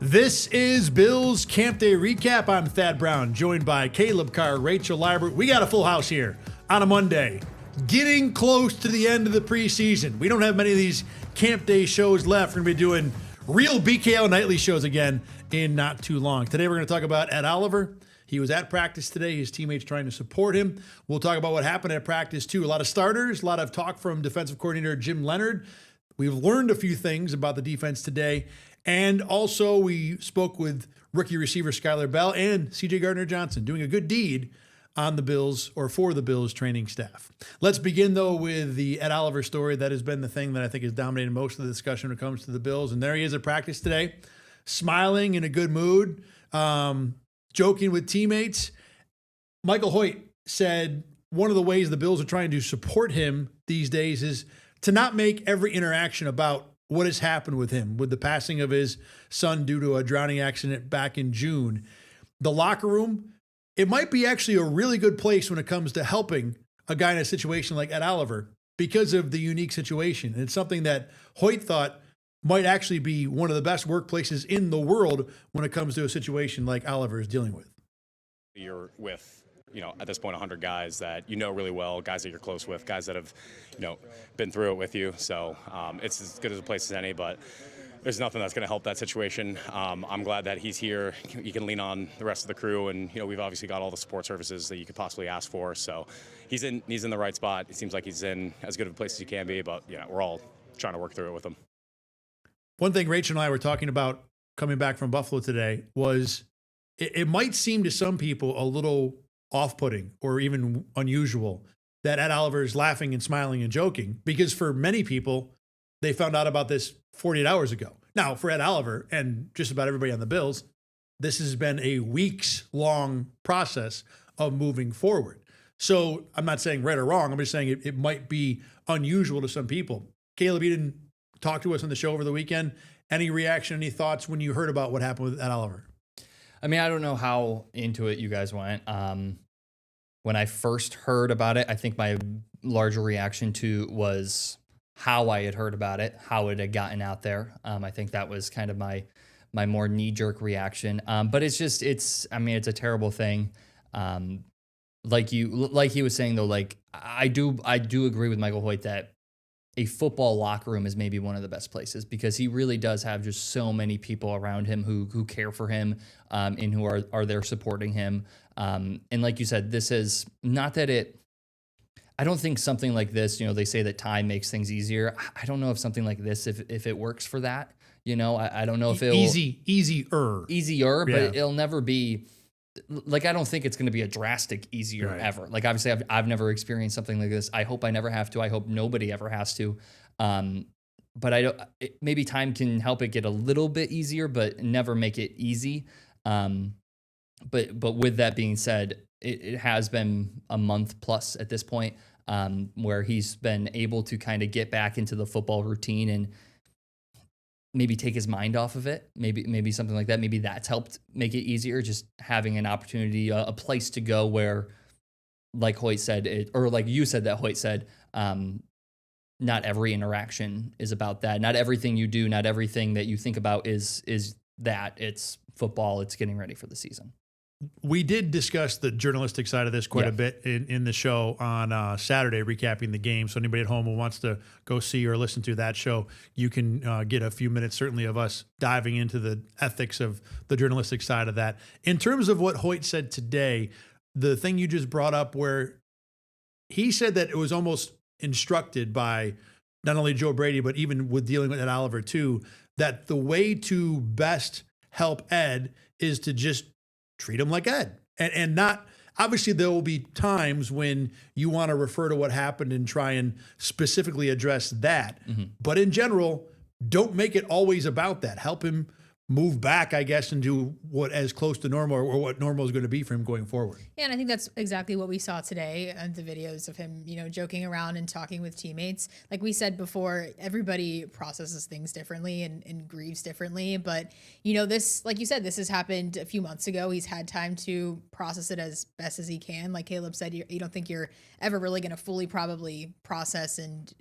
This is Bill's Campday Recap. I'm Thad Brown, joined by Caleb Carr, Rachel Liebert. We got a full house here on a Monday. Getting close to the end of the preseason. We don't have many of these Camp Day shows left. We're going to be doing real BKL nightly shows again in not too long. Today we're going to talk about Ed Oliver. He was at practice today. His teammates trying to support him. We'll talk about what happened at practice too. A lot of starters, a lot of talk from defensive coordinator Jim Leonhard. We've learned a few things about the defense today. And also we spoke with rookie receiver Skylar Bell and CJ Gardner-Johnson doing a good deed on the Bills or for the Bills training staff. Let's begin though with the Ed Oliver story. That has been the thing that I think has dominated most of the discussion when it comes to the Bills. And there he is at practice today, smiling, in a good mood, joking with teammates. Michael Hoyt said one of the ways the Bills are trying to support him these days is to not make every interaction about what has happened with him, with the passing of his son due to a drowning accident back in June. The locker room, it might be actually a really good place when it comes to helping a guy in a situation like Ed Oliver because of the unique situation. And it's something that Hoyt thought might actually be one of the best workplaces in the world when it comes to a situation like Oliver is dealing with. You're with, at this point, 100 guys that you know really well, guys that you're close with, guys that have, been through it with you. So it's as good as a place as any, but there's nothing that's going to help that situation. I'm glad that he's here. You can lean on the rest of the crew, and we've obviously got all the support services that you could possibly ask for. So he's in the right spot. It seems like he's in as good of a place as he can be, but we're all trying to work through it with him. One thing Rachel and I were talking about coming back from Buffalo today was it might seem to some people a little off-putting or even unusual that Ed Oliver is laughing and smiling and joking, because for many people, they found out about this 48 hours ago. Now, for Ed Oliver and just about everybody on the Bills, this has been a weeks-long process of moving forward. So I'm not saying right or wrong. I'm just saying it might be unusual to some people. Caleb, you didn't talk to us on the show over the weekend. Any reaction, any thoughts when you heard about what happened with Ed Oliver? I mean, I don't know how into it you guys went. When I first heard about it, I think my larger reaction to was how I had heard about it, how it had gotten out there. I think that was kind of my more knee-jerk reaction. But it's a terrible thing. Like he was saying though, like I do agree with Michael Hoyt that a football locker room is maybe one of the best places, because he really does have just so many people around him who care for him, and who are there supporting him. And like you said, this is not that I don't think something like this, they say that time makes things easier. I don't know if something like this, if it works for that, I don't know if it'll easier, yeah. But it'll never be like, I don't think it's going to be a drastic easier right. ever. Like, obviously I've never experienced something like this. I hope I never have to. I hope nobody ever has to. But maybe time can help it get a little bit easier, but never make it easy. But with that being said, it has been a month plus at this point, where he's been able to kind of get back into the football routine and maybe take his mind off of it. Maybe something like that. Maybe that's helped make it easier. Just having an opportunity, a place to go where, like Hoyt said, or like you said that Hoyt said, not every interaction is about that. Not everything you do, not everything that you think about is that. It's football. It's getting ready for the season. We did discuss the journalistic side of this quite a bit in the show on Saturday, recapping the game. So anybody at home who wants to go see or listen to that show, you can get a few minutes, certainly, of us diving into the ethics of the journalistic side of that. In terms of what Hoyt said today, the thing you just brought up where he said that it was almost instructed by not only Joe Brady, but even with dealing with Ed Oliver too, that the way to best help Ed is to just treat him like Ed, and not, obviously there will be times when you want to refer to what happened and try and specifically address that. Mm-hmm. But in general, don't make it always about that. Help him move back, I guess, and do what as close to normal or what normal is going to be for him going forward. Yeah, and I think that's exactly what we saw today and the videos of him, joking around and talking with teammates. Like we said before, everybody processes things differently and grieves differently. But, this, like you said, this has happened a few months ago. He's had time to process it as best as he can. Like Caleb said, you don't think you're ever really going to fully probably process and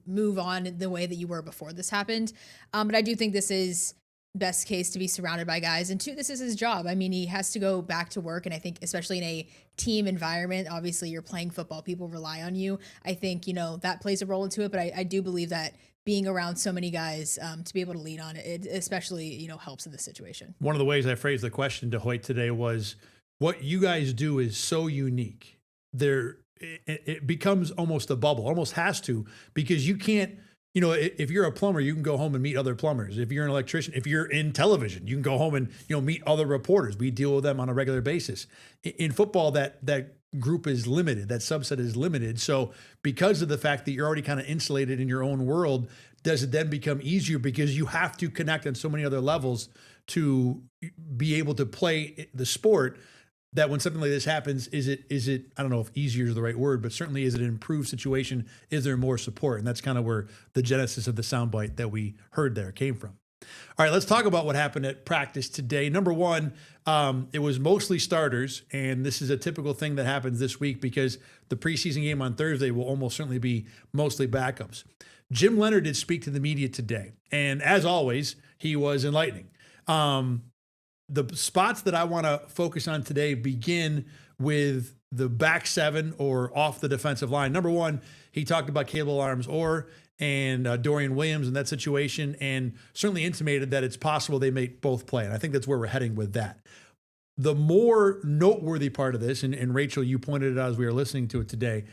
move on the way that you were before this happened. But I do think this is best case to be surrounded by guys. And two, this is his job. I mean, he has to go back to work. And I think especially in a team environment, obviously you're playing football, people rely on you. I think, that plays a role into it. But I do believe that being around so many guys to be able to lean on it, especially, helps in this situation. One of the ways I phrased the question to Hoyt today was, what you guys do is so unique. It becomes almost a bubble, almost has to, because you can't, if you're a plumber, you can go home and meet other plumbers. If you're an electrician, if you're in television, you can go home and, meet other reporters. We deal with them on a regular basis. In football, that group is limited, that subset is limited. So because of the fact that you're already kind of insulated in your own world, does it then become easier because you have to connect on so many other levels to be able to play the sport, that when something like this happens, is it, I don't know if easier is the right word, but certainly is it an improved situation? Is there more support? And that's kind of where the genesis of the soundbite that we heard there came from. All right, let's talk about what happened at practice today. Number one, it was mostly starters, and this is a typical thing that happens this week because the preseason game on Thursday will almost certainly be mostly backups. Jim Leonhard did speak to the media today, and as always, he was enlightening. The spots that I want to focus on today begin with the back seven or off the defensive line. Number one, he talked about Cable Arms and Dorian Williams in that situation, and certainly intimated that it's possible they may both play. And I think that's where we're heading with that. The more noteworthy part of this, and Rachel, you pointed it out as we were listening to it today,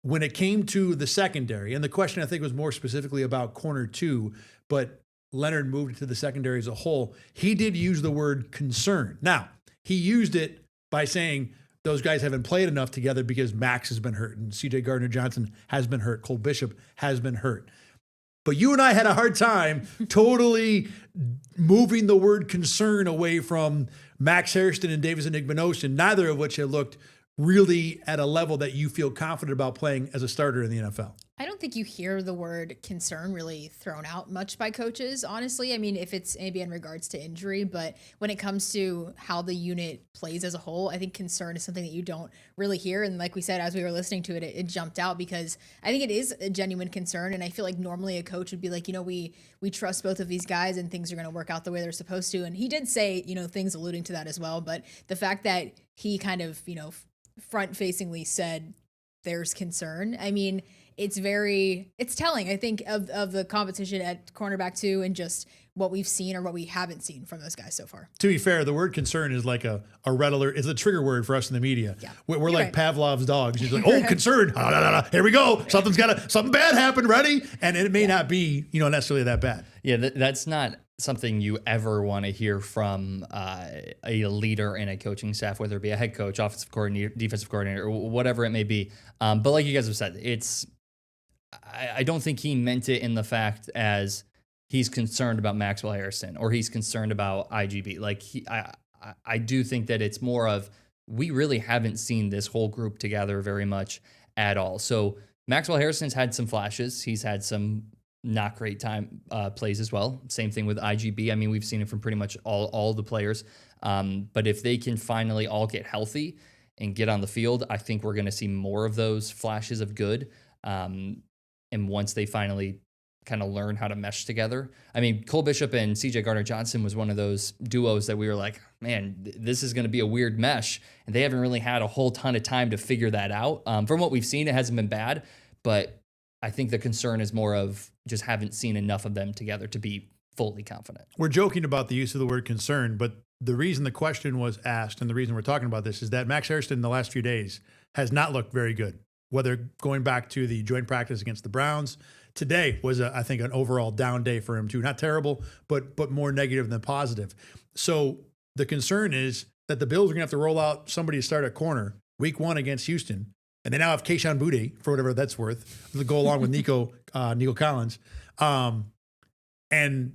when it came to the secondary, and the question I think was more specifically about corner two, but Leonhard moved it to the secondary as a whole. He did use the word concern. Now, he used it by saying those guys haven't played enough together because Max has been hurt and CJ Gardner-Johnson has been hurt. Cole Bishop has been hurt. But you and I had a hard time totally moving the word concern away from Max Hairston and Davis Enigmanoshin, neither of which had looked really at a level that you feel confident about playing as a starter in the NFL. I don't think you hear the word concern really thrown out much by coaches, honestly. I mean, if it's maybe in regards to injury, but when it comes to how the unit plays as a whole, I think concern is something that you don't really hear. And like we said, as we were listening to it, it jumped out because I think it is a genuine concern. And I feel like normally a coach would be like, we trust both of these guys and things are going to work out the way they're supposed to. And he did say, things alluding to that as well. But the fact that he kind of, front-facingly said there's concern, I mean, it's telling, I think, of the competition at cornerback too, and just what we've seen or what we haven't seen from those guys so far. To be fair, the word concern is like a red alert. It's a trigger word for us in the media. Yeah. We're like right. Pavlov's dogs. He's like, oh, concern. Here we go. Something bad happened. Ready? And it may not be, necessarily that bad. Yeah, that's not something you ever want to hear from a leader in a coaching staff, whether it be a head coach, offensive coordinator, defensive coordinator, or whatever it may be. But like you guys have said, I don't think he meant it in the fact as he's concerned about Maxwell Harrison or he's concerned about IGB. Like I do think that it's more of, we really haven't seen this whole group together very much at all. So Maxwell Harrison's had some flashes. He's had some not great time plays as well. Same thing with IGB. I mean, we've seen it from pretty much all the players. But if they can finally all get healthy and get on the field, I think we're going to see more of those flashes of good. And once they finally kind of learn how to mesh together. I mean, Cole Bishop and CJ Gardner-Johnson was one of those duos that we were like, man, this is going to be a weird mesh. And they haven't really had a whole ton of time to figure that out. From what we've seen, it hasn't been bad, but I think the concern is more of just haven't seen enough of them together to be fully confident. We're joking about the use of the word concern, but the reason the question was asked and the reason we're talking about this is that Max Hairston in the last few days has not looked very good, whether going back to the joint practice against the Browns. Today was, I think, an overall down day for him too. Not terrible, but more negative than positive. So the concern is that the Bills are going to have to roll out somebody to start at corner week 1 against Houston. And they now have Kayshon Boutte, for whatever that's worth, to go along with Nico Collins. And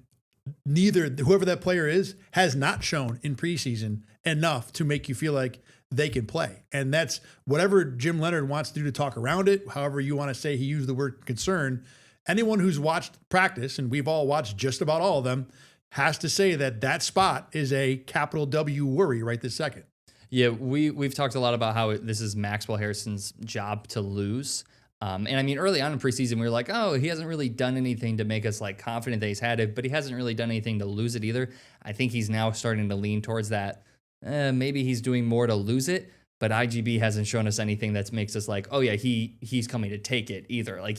whoever that player is, has not shown in preseason enough to make you feel like they can play. And that's whatever Jim Leonhard wants to do to talk around it, however you want to say he used the word concern. Anyone who's watched practice, and we've all watched just about all of them, has to say that spot is a capital W worry right this second. Yeah, we've talked a lot about how this is Maxwell Harrison's job to lose. And I mean, early on in preseason, we were like, oh, he hasn't really done anything to make us like confident that he's had it, but he hasn't really done anything to lose it either. I think he's now starting to lean towards that. Maybe he's doing more to lose it, but IGB hasn't shown us anything that makes us like, oh yeah, he's coming to take it either. Like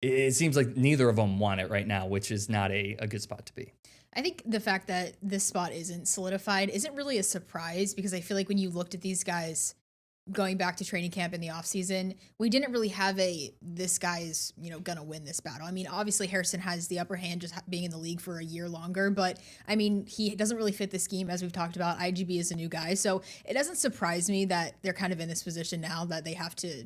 it seems like neither of them want it right now, which is not a good spot to be. I think the fact that this spot isn't solidified isn't really a surprise, because I feel like when you looked at these guys going back to training camp in the offseason, we didn't really have this guy's, gonna win this battle. I mean, obviously Harrison has the upper hand just being in the league for a year longer, but I mean, he doesn't really fit the scheme, as we've talked about. IGB is a new guy. So it doesn't surprise me that they're kind of in this position now that they have to,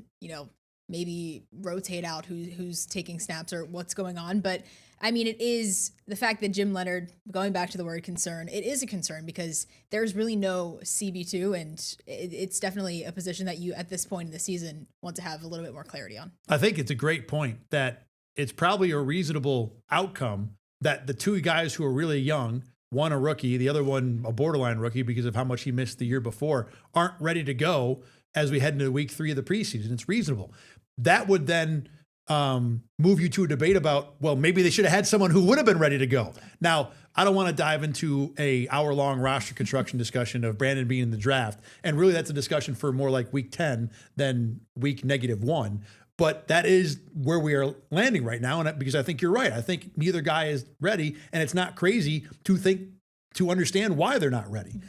maybe rotate out who's taking snaps or what's going on. But I mean, it is the fact that Jim Leonhard, going back to the word concern, it is a concern because there's really no CB2, and it's definitely a position that you, at this point in the season, want to have a little bit more clarity on. I think it's a great point that it's probably a reasonable outcome that the two guys who are really young, one a rookie, the other one a borderline rookie because of how much he missed the year before, aren't ready to go as we head into week 3 of the preseason. It's reasonable. That would then move you to a debate about, well, maybe they should have had someone who would have been ready to go. Now, I don't want to dive into a hour-long roster construction discussion of Brandon being in the draft. And really that's a discussion for more like week 10 than week -1. But that is where we are landing right now. And because I think you're right. I think neither guy is ready, and it's not crazy to understand why they're not ready.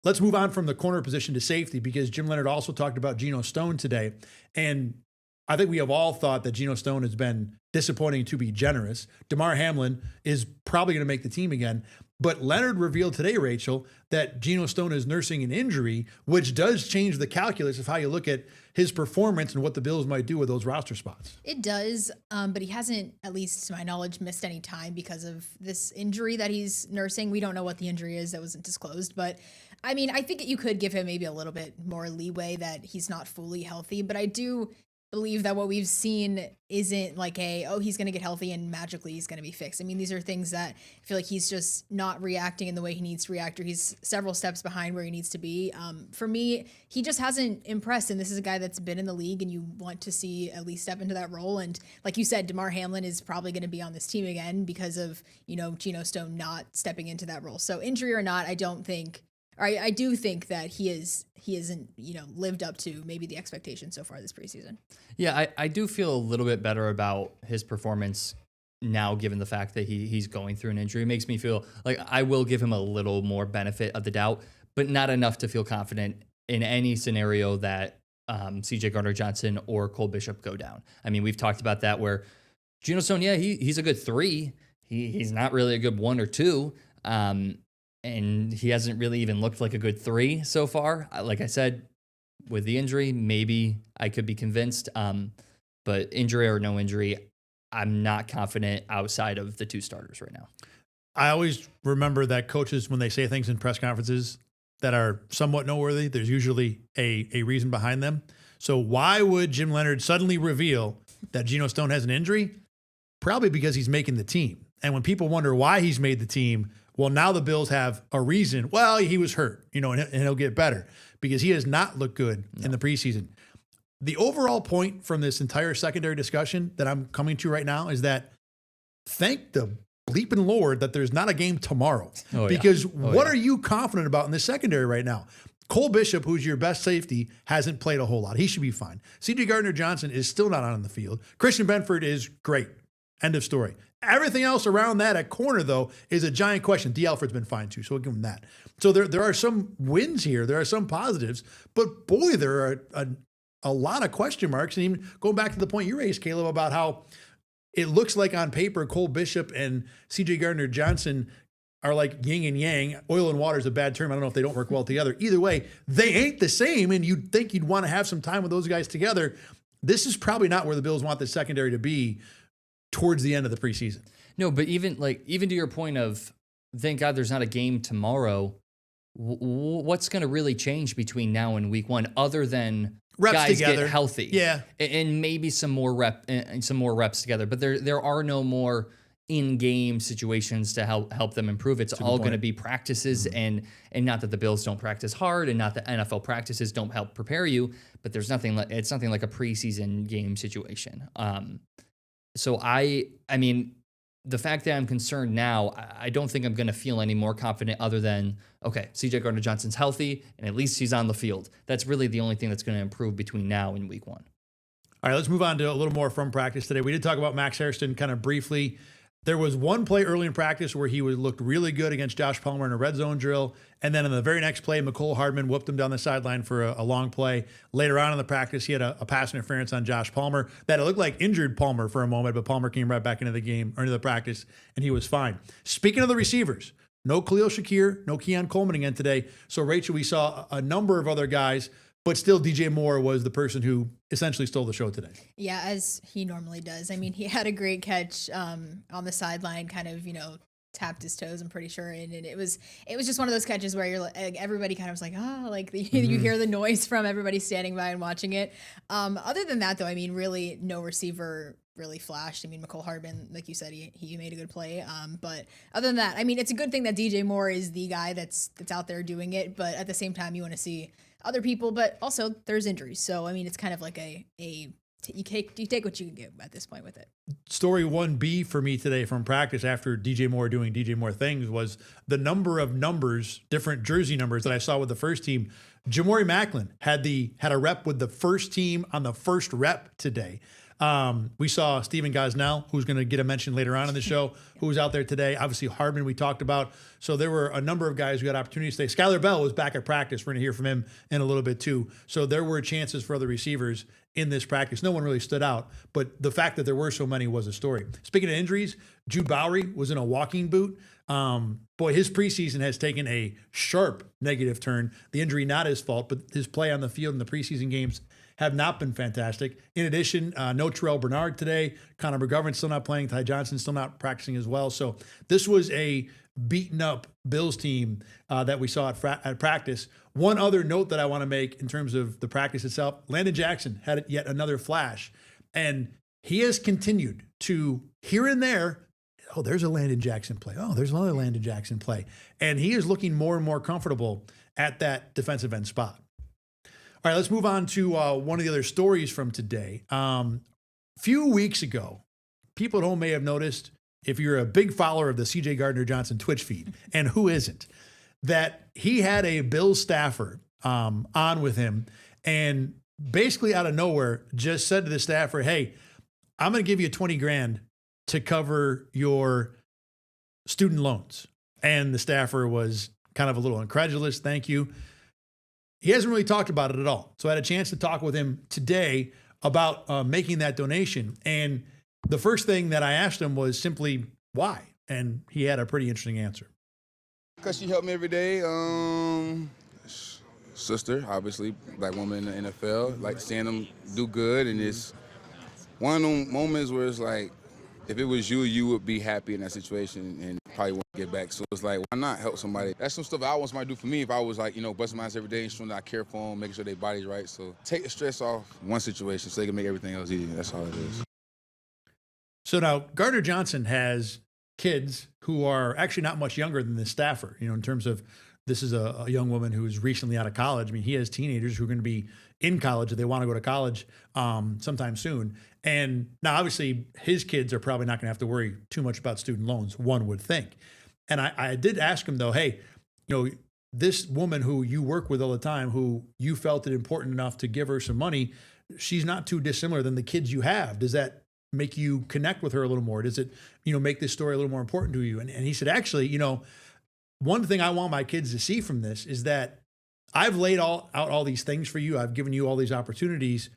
Let's move on from the corner position to safety, because Jim Leonhard also talked about Geno Stone today. And I think we have all thought that Geno Stone has been disappointing, to be generous. Damar Hamlin is probably going to make the team again. But Leonhard revealed today, Rachel, that Geno Stone is nursing an injury, which does change the calculus of how you look at his performance and what the Bills might do with those roster spots. It does, but he hasn't, at least to my knowledge, missed any time because of this injury that he's nursing. We don't know what the injury is. That wasn't disclosed. But, I mean, I think you could give him maybe a little bit more leeway that he's not fully healthy. But I do believe that what we've seen isn't like he's going to get healthy and magically he's going to be fixed. I mean, these are things that I feel like he's just not reacting in the way he needs to react, or he's several steps behind where he needs to be. For me, he just hasn't impressed, and this is a guy that's been in the league and you want to see at least step into that role. And like you said, Damar Hamlin is probably going to be on this team again because of, Geno Stone not stepping into that role. So injury or not, I do think that he isn't, lived up to maybe the expectation so far this preseason. Yeah, I do feel a little bit better about his performance now, given the fact that he's going through an injury. It makes me feel like I will give him a little more benefit of the doubt, but not enough to feel confident in any scenario that CJ Gardner-Johnson or Cole Bishop go down. I mean, we've talked about that where Geno Stone, yeah, he's a good 3. He's not really a good 1 or 2. And he hasn't really even looked like a good 3 so far. Like I said, with the injury, maybe I could be convinced. But injury or no injury, I'm not confident outside of the 2 starters right now. I always remember that coaches, when they say things in press conferences that are somewhat noteworthy, there's usually a reason behind them. So why would Jim Leonhard suddenly reveal that Geno Stone has an injury? Probably because he's making the team. And when people wonder why he's made the team, well, now the Bills have a reason. Well, he was hurt, and he'll get better, because he has not looked good in the preseason. The overall point from this entire secondary discussion that I'm coming to right now is that thank the bleeping Lord that there's not a game tomorrow. Because what are you confident about in this secondary right now? Cole Bishop, who's your best safety, hasn't played a whole lot. He should be fine. CJ Gardner-Johnson is still not on the field. Christian Benford is great. End of story. Everything else around that at corner, though, is a giant question. D. Alfred's been fine, too, so we'll give him that. So there are some wins here. There are some positives. But, boy, there are a lot of question marks. And even going back to the point you raised, Caleb, about how it looks like on paper Cole Bishop and C.J. Gardner-Johnson are like yin and yang. Oil and water is a bad term. I don't know if they don't work well together. Either way, they ain't the same, and you'd think you'd want to have some time with those guys together. This is probably not where the Bills want the secondary to be towards the end of the preseason. No, but even to your point of, thank God there's not a game tomorrow, what's going to really change between now and week 1 other than reps guys together, get healthy? Yeah. And maybe some more reps together. But there are no more in-game situations to help them improve. It's all going to be practices, and not that the Bills don't practice hard, and not that NFL practices don't help prepare you, but there's nothing like it's nothing like a preseason game situation. So I mean, the fact that I'm concerned now, I don't think I'm going to feel any more confident other than, okay, CJ Gardner-Johnson's healthy and at least he's on the field. That's really the only thing that's going to improve between now and week 1. All right, let's move on to a little more from practice today. We did talk about Max Hairston kind of briefly. There was one play early in practice where he looked really good against Josh Palmer in a red zone drill. And then in the very next play, Mecole Hardman whooped him down the sideline for a long play. Later on in the practice, he had a pass interference on Josh Palmer that it looked like injured Palmer for a moment, but Palmer came right back into the game, or into the practice, and he was fine. Speaking of the receivers, no Khalil Shakir, no Keon Coleman again today. So, Rachel, we saw a number of other guys, but still DJ Moore was the person who essentially stole the show today. Yeah, as he normally does. I mean, he had a great catch on the sideline, kind of, tapped his toes, I'm pretty sure. And it was just one of those catches where you're like, everybody kind of was like, you hear the noise from everybody standing by and watching it. Other than that, though, I mean, really no receiver really flashed. I mean, Mecole Hardman, like you said, he made a good play. But other than that, I mean, it's a good thing that DJ Moore is the guy that's out there doing it. But at the same time, you want to see other people, but also there's injuries. So, I mean, it's kind of like you take what you can get at this point with it. Story 1B for me today from practice after DJ Moore doing DJ Moore things was the number of numbers, different jersey numbers that I saw with the first team. Jamori Macklin had a rep with the first team on the first rep today. We saw Steven Gosnell, who's going to get a mention later on in the show, who was out there today. Obviously, Hardman we talked about. So there were a number of guys who had opportunities today. Skylar Bell was back at practice. We're going to hear from him in a little bit too. So there were chances for other receivers in this practice. No one really stood out, but the fact that there were so many was a story. Speaking of injuries, Jude Bowery was in a walking boot. Boy, his preseason has taken a sharp negative turn. The injury not his fault, but his play on the field in the preseason games have not been fantastic. In addition, no Terrell Bernard today. Connor McGovern still not playing. Ty Johnson still not practicing as well. So this was a beaten up Bills team that we saw at practice. One other note that I want to make in terms of the practice itself, Landon Jackson had yet another flash, and he has continued to here and there. Oh, there's a Landon Jackson play. Oh, there's another Landon Jackson play. And he is looking more and more comfortable at that defensive end spot. All right, let's move on to one of the other stories from today. Few weeks ago, people at home may have noticed, if you're a big follower of the CJ Gardner-Johnson Twitch feed, and who isn't, that he had a Bills staffer on with him and basically out of nowhere just said to the staffer, hey, I'm going to give you $20,000 to cover your student loans. And the staffer was kind of a little incredulous. Thank you. He hasn't really talked about it at all. So I had a chance to talk with him today about making that donation. And the first thing that I asked him was simply why? And he had a pretty interesting answer. Because she helped me every day. Sister, obviously, black woman in the NFL. Like seeing them do good. And it's one of them moments where it's like, if it was you, you would be happy in that situation and probably want to get back. So it's like, why not help somebody? That's some stuff I want somebody to do for me if I was like, busting my ass every day, ensuring that I care for them, making sure their body's right. So take the stress off one situation so they can make everything else easy. That's all it is. So now Gardner-Johnson has kids who are actually not much younger than this staffer, in terms of this is a young woman who's recently out of college. I mean, he has teenagers who are going to be in college if they want to go to college sometime soon. And now, obviously, his kids are probably not going to have to worry too much about student loans, one would think. And I did ask him, though, hey, this woman who you work with all the time, who you felt it important enough to give her some money, she's not too dissimilar than the kids you have. Does that make you connect with her a little more? Does it, make this story a little more important to you? And he said, actually, one thing I want my kids to see from this is that I've laid out all these things for you. I've given you all these opportunities.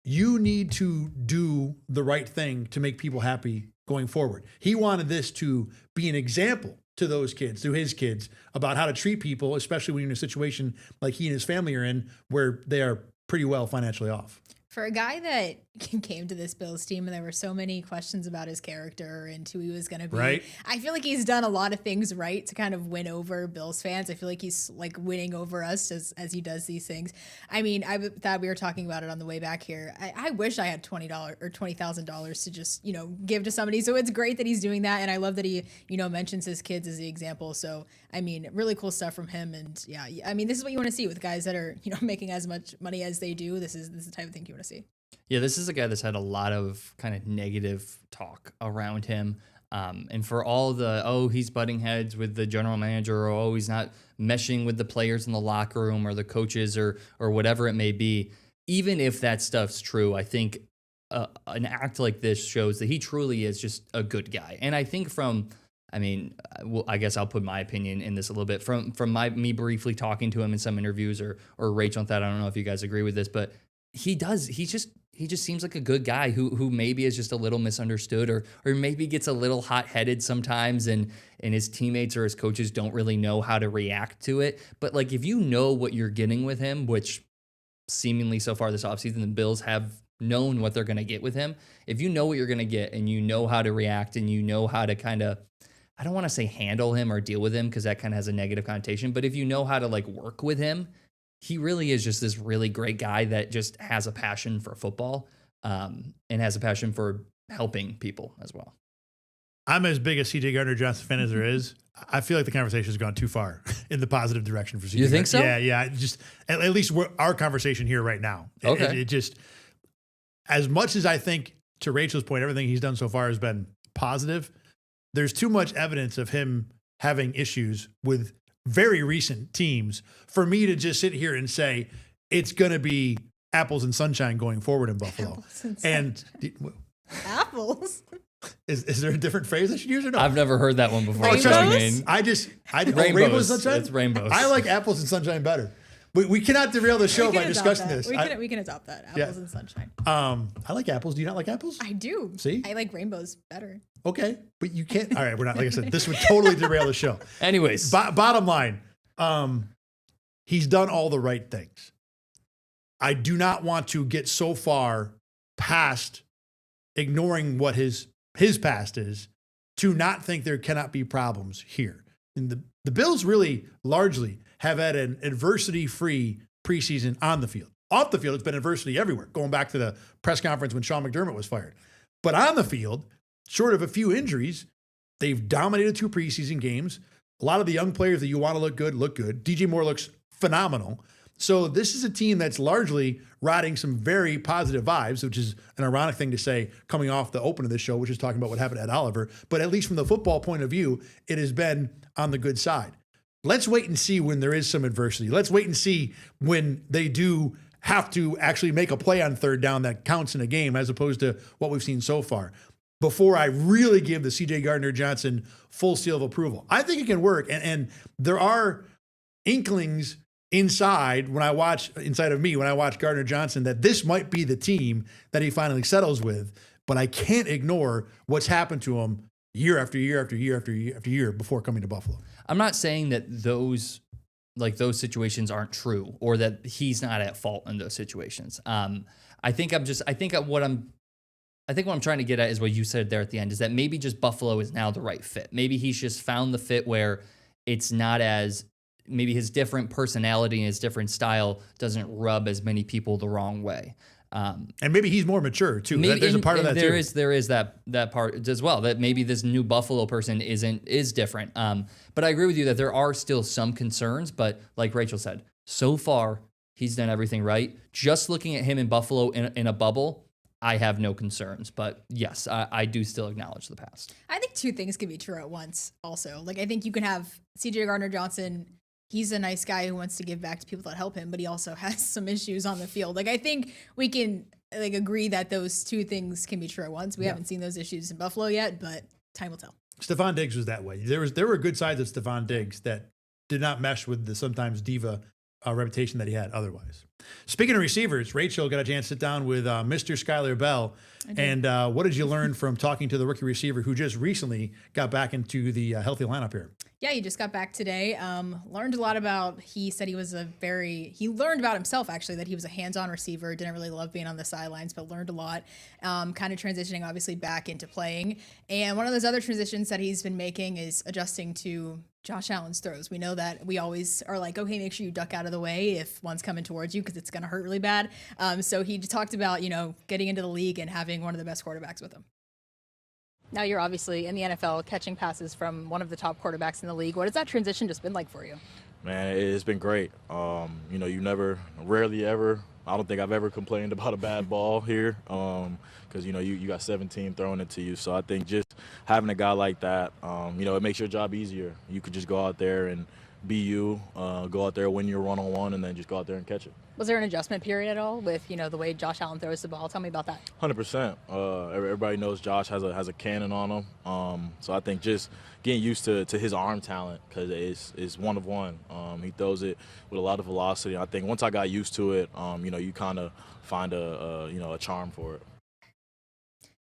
You need to do the right thing to make people happy going forward. He wanted this to be an example to those kids, to his kids, about how to treat people, especially when you're in a situation like he and his family are in, where they are pretty well financially off. For a guy that came to this Bills team and there were so many questions about his character and who he was going to be, Right. I feel like he's done a lot of things right to kind of win over Bills fans. I feel like he's like winning over us as he does these things. I mean, I thought we were talking about it on the way back here. I wish I had $20 or $20,000 to just, give to somebody. So it's great that he's doing that. And I love that he, mentions his kids as the example. So, I mean, really cool stuff from him. And yeah, I mean, this is what you want to see with guys that are, making as much money as they do. This is the type of thing you want to see. Yeah, this is a guy that's had a lot of kind of negative talk around him. And for all the, he's butting heads with the general manager, or he's not meshing with the players in the locker room or the coaches or whatever it may be, even if that stuff's true, I think an act like this shows that he truly is just a good guy. And I think I guess I'll put my opinion in this a little bit from me briefly talking to him in some interviews or Rachel and that. I don't know if you guys agree with this, but he just seems like a good guy who maybe is just a little misunderstood or maybe gets a little hot-headed sometimes and his teammates or his coaches don't really know how to react to it. But like, if you know what you're getting with him, which seemingly so far this offseason, the Bills have known what they're going to get with him. If you know what you're going to get and you know how to react and you know how to kind of, I don't want to say handle him or deal with him because that kind of has a negative connotation, but if you know how to like work with him, he really is just this really great guy that just has a passion for football and has a passion for helping people as well. I'm as big a CJ Gardner-Johnson fan as there is. I feel like the conversation has gone too far in the positive direction for CJ. You think so? Yeah. Just at least our conversation here right now. Okay. It just, as much as I think, to Rachel's point, everything he's done so far has been positive, there's too much evidence of him having issues with very recent teams for me to just sit here and say it's going to be apples and sunshine going forward in Buffalo. Apples. Is there a different phrase I should use or no? I've never heard that one before. Rainbows? Trust me. Rainbows and sunshine? It's rainbows. I like apples and sunshine better. We cannot derail the show by discussing this. We can adopt that. Apples and sunshine. I like apples. Do you not like apples? I do. See? I like rainbows better. Okay, but you can't. All right, we're not. Like I said, this would totally derail the show. Anyways, bottom line, he's done all the right things. I do not want to get so far past ignoring what his past is to not think there cannot be problems here. And the Bills really largely have had an adversity-free preseason on the field. Off the field, it's been adversity everywhere, going back to the press conference when Sean McDermott was fired. But on the field, short of a few injuries, they've dominated 2 preseason games. A lot of the young players that you want to look good. DJ Moore looks phenomenal. So this is a team that's largely riding some very positive vibes, which is an ironic thing to say coming off the open of this show, which is talking about what happened at Oliver. But at least from the football point of view, it has been on the good side. Let's wait and see when there is some adversity. Let's wait and see when they do have to actually make a play on third down that counts in a game as opposed to what we've seen so far before I really give the CJ Gardner-Johnson full seal of approval. I think it can work. And there are inklings inside of me when I watch Gardner-Johnson that this might be the team that he finally settles with, but I can't ignore what's happened to him year after year after year after year after year before coming to Buffalo. I'm not saying that those situations aren't true or that he's not at fault in those situations. I think what I'm trying to get at is what you said there at the end, is that maybe just Buffalo is now the right fit. Maybe he's just found the fit where it's not as, maybe his different personality and his different style doesn't rub as many people the wrong way. And maybe he's more mature too. There's a part of that there too. There is that part as well, that maybe this new Buffalo person is different. But I agree with you that there are still some concerns, but like Rachel said, so far he's done everything right. Just looking at him in Buffalo in a bubble, I have no concerns. But yes, I do still acknowledge the past. I think 2 things can be true at once also. Like, I think you can have CJ Gardner-Johnson. He's a nice guy who wants to give back to people that help him, but he also has some issues on the field. Like, I think we can agree that those 2 things can be true at once. We haven't seen those issues in Buffalo yet, but time will tell. Stephon Diggs was that way. There were good sides of Stephon Diggs that did not mesh with the sometimes diva reputation that he had otherwise. Speaking of receivers, Rachel got a chance to sit down with Mr. Skylar Bell. And what did you learn from talking to the rookie receiver who just recently got back into the healthy lineup here? Yeah, he just got back today. Learned a lot about, he said he learned about himself actually, that he was a hands-on receiver, didn't really love being on the sidelines, but learned a lot. Kind of transitioning obviously back into playing. And one of those other transitions that he's been making is adjusting to Josh Allen's throws. We know that we always are like, okay, make sure you duck out of the way if one's coming towards you because it's going to hurt really bad. So he talked about, getting into the league and having one of the best quarterbacks with him. Now you're obviously in the NFL catching passes from one of the top quarterbacks in the league. What has that transition just been like for you? Man, it's been great. Rarely ever, I don't think I've ever complained about a bad ball here because, you got 17 throwing it to you. So I think just having a guy like that, it makes your job easier. You could just go out there and be you, go out there, win your one-on-one, and then just go out there and catch it. Was there an adjustment period at all with, the way Josh Allen throws the ball? Tell me about that. 100%. Everybody knows Josh has a cannon on him. So I think just getting used to his arm talent because it's one of one. He throws it with a lot of velocity. I think once I got used to it, you kind of find a charm for it.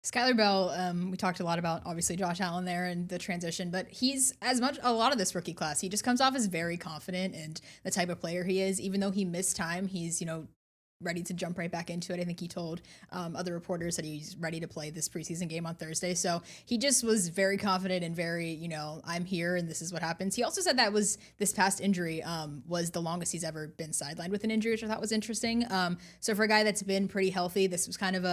Skylar Bell, we talked a lot about obviously Josh Allen there and the transition, but he's a lot of this rookie class. He just comes off as very confident and the type of player he is. Even though he missed time, he's ready to jump right back into it. I think he told other reporters that he's ready to play this preseason game on Thursday. So he just was very confident and very, I'm here and this is what happens. He also said that this past injury was the longest he's ever been sidelined with an injury, which I thought was interesting. So for a guy that's been pretty healthy, this was kind of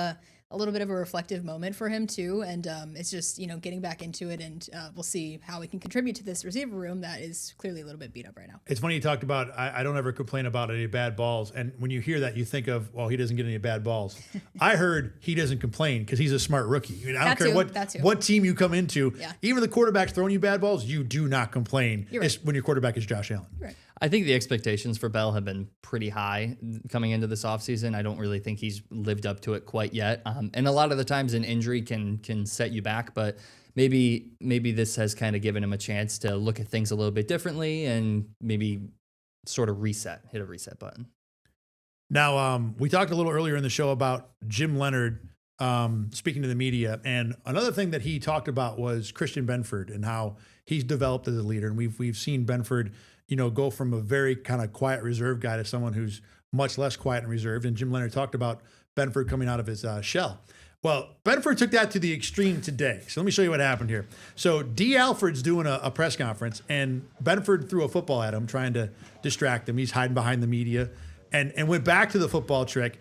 a little bit of a reflective moment for him too. And it's just, getting back into it, and we'll see how he can contribute to this receiver room that is clearly a little bit beat up right now. It's funny you talked about, I don't ever complain about any bad balls. And when you hear that, you think of, well, he doesn't get any bad balls. I heard he doesn't complain because he's a smart rookie. I don't care what team you come into. Yeah. Even the quarterback's throwing you bad balls, you do not complain. You're right. When your quarterback is Josh Allen. You're right. I think the expectations for Bell have been pretty high coming into this offseason. I don't really think he's lived up to it quite yet. And a lot of the times an injury can set you back, but maybe this has kind of given him a chance to look at things a little bit differently and maybe sort of hit a reset button. Now, we talked a little earlier in the show about Jim Leonhard speaking to the media. And another thing that he talked about was Christian Benford and how he's developed as a leader. And we've seen Benford go from a very kind of quiet, reserved guy to someone who's much less quiet and reserved. And Jim Leonhard talked about Benford coming out of his shell. Well, Benford took that to the extreme today. So let me show you what happened here. So D. Alford's doing a press conference, and Benford threw a football at him, trying to distract him. He's hiding behind the media and went back to the football trick.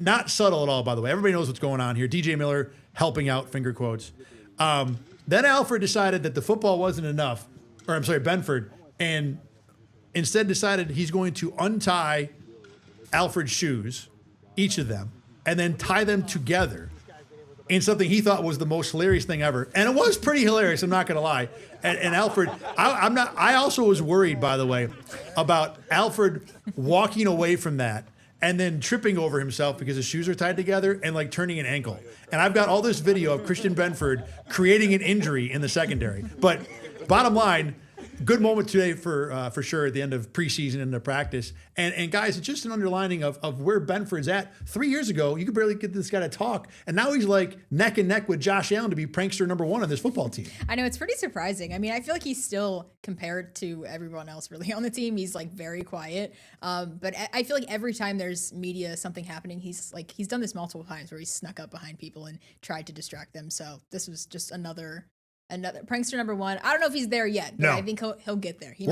Not subtle at all, by the way. Everybody knows what's going on here. DJ Miller helping out, finger quotes. Then Alford decided that the football wasn't enough, Benford, and instead decided he's going to untie Alfred's shoes, each of them, and then tie them together in something he thought was the most hilarious thing ever. And it was pretty hilarious, I'm not going to lie. And Alfred, I also was worried, by the way, about Alfred walking away from that and then tripping over himself because his shoes are tied together and like turning an ankle. And I've got all this video of Christian Benford creating an injury in the secondary. But bottom line, good moment today for sure at the end of preseason and the practice. And guys, it's just an underlining of where Benford's at. 3 years ago, you could barely get this guy to talk. And now he's like neck and neck with Josh Allen to be prankster number one on this football team. I know, it's pretty surprising. I mean, I feel like he's still, compared to everyone else really on the team, he's like very quiet. But I feel like every time there's media, something happening, he's done this multiple times where he's snuck up behind people and tried to distract them. So this was just another prankster number one. I don't know if he's there yet, but I think he'll get there. He's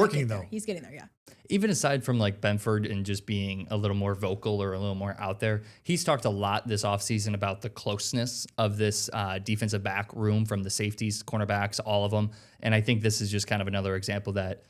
getting there, yeah. Even aside from like Benford and just being a little more vocal or a little more out there, he's talked a lot this offseason about the closeness of this defensive back room, from the safeties, cornerbacks, all of them. And I think this is just kind of another example that,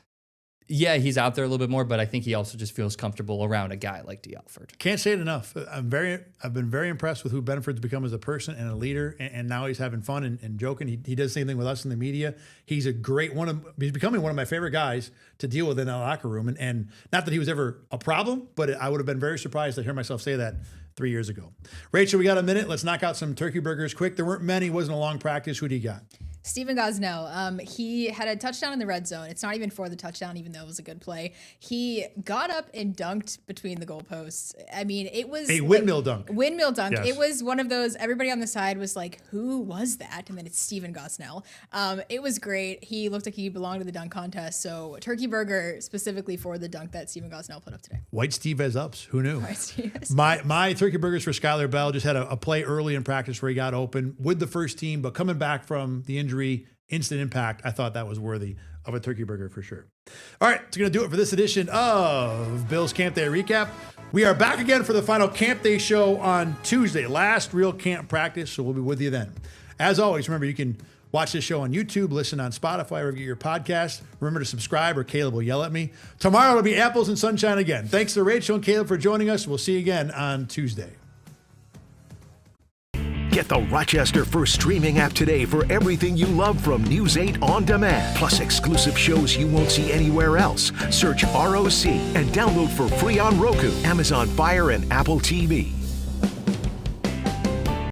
yeah, he's out there a little bit more, but I think he also just feels comfortable around a guy like D. Alford. Can't say it enough. I've been very impressed with who Benford's become as a person and a leader, and now he's having fun and joking. He does the same thing with us in the media. He's a great he's becoming one of my favorite guys to deal with in that locker room. And not that he was ever a problem, but I would have been very surprised to hear myself say that 3 years ago. Rachel, we got a minute. Let's knock out some turkey burgers quick. There weren't many. It wasn't a long practice. Who do you got? Steven Gosnell, he had a touchdown in the red zone. It's not even for the touchdown, even though it was a good play. He got up and dunked between the goalposts. I mean, it was a windmill dunk. Windmill dunk. Yes. It was one of those, everybody on the side was like, who was that? And then it's Steven Gosnell. It was great. He looked like he belonged to the dunk contest. So turkey burger specifically for the dunk that Steven Gosnell put up today. White Steve has ups. Who knew? White Steve has My turkey burgers for Skylar Bell just had a play early in practice where he got open with the first team, but coming back from the injury, instant impact. I thought that was worthy of a turkey burger for sure. All right, it's going to do it for this edition of Bill's Camp Day Recap. We are back again for the final Camp Day show on Tuesday, last real camp practice, so we'll be with you then. As always, remember, you can watch this show on YouTube, listen on Spotify, or get your podcast. Remember to subscribe or Caleb will yell at me. Tomorrow it'll be apples and sunshine again. Thanks to Rachel and Caleb for joining us. We'll see you again on Tuesday. Get the Rochester First streaming app today for everything you love from News 8 On Demand, plus exclusive shows you won't see anywhere else. Search ROC and download for free on Roku, Amazon Fire, and Apple TV.